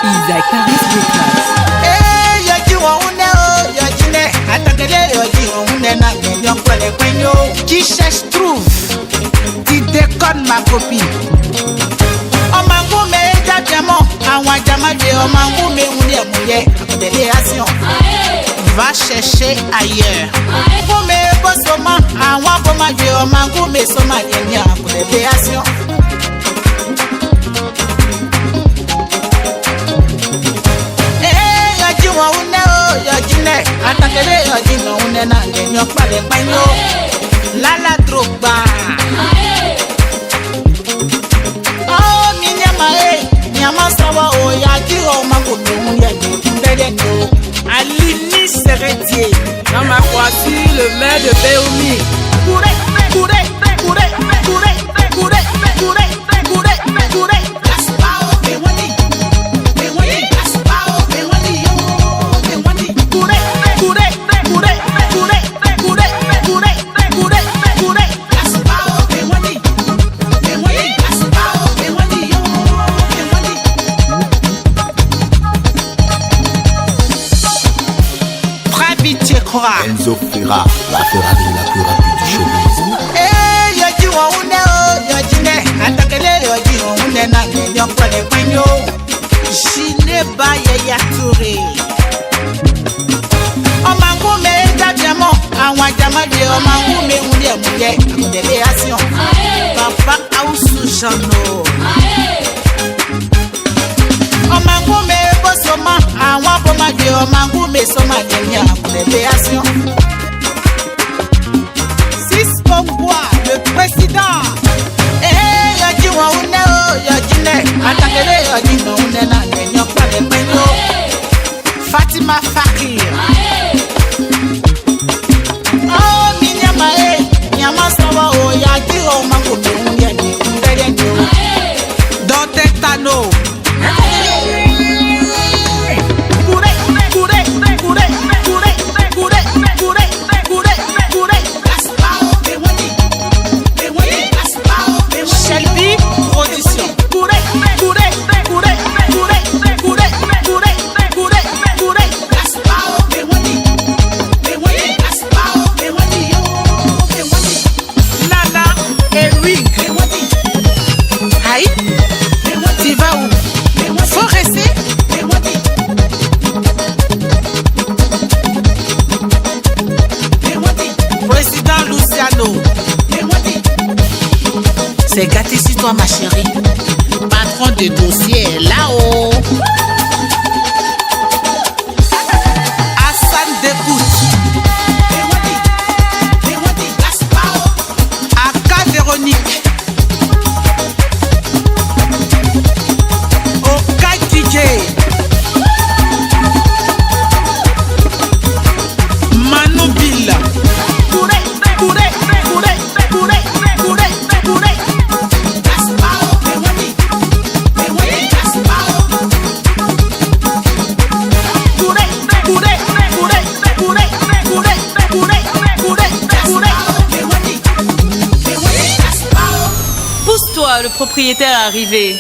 Isaac Paris de classe. Qui cherche trouve. Tu déconnes ma copine. Omangu me diamant. Awa diamant omangu me mouye. Va chercher ailleurs. Vous me bossoma. Awa boma omangu me soma yenya pour les béations. Lala Drogba. Oh, Nyama Sawa, oh, Yaki, oh, Mango, Alini Serretier. Dans ma voiture, le maire de Béoumi. Enzo Ferra, la Ferrari la plus rapide du showbiz. Papa Aoussou Jano. Omangu me bosoma, awa boma de omangu me soma kenya pour les béations. Sis Bongwa, le président. Yadi wa une o yadine, atakele yadi no une na kenya pour les béations. Fatima Fakir. Oh minyama nyama sawa o yadi omangu me unye ni Dote Tano. C'est gâté sur toi ma chérie. Patron de dossier là-haut. Hassan Dekout. Aka Véronique. Oka DJ. Manu Bill. Pousse-toi, le propriétaire est arrivé.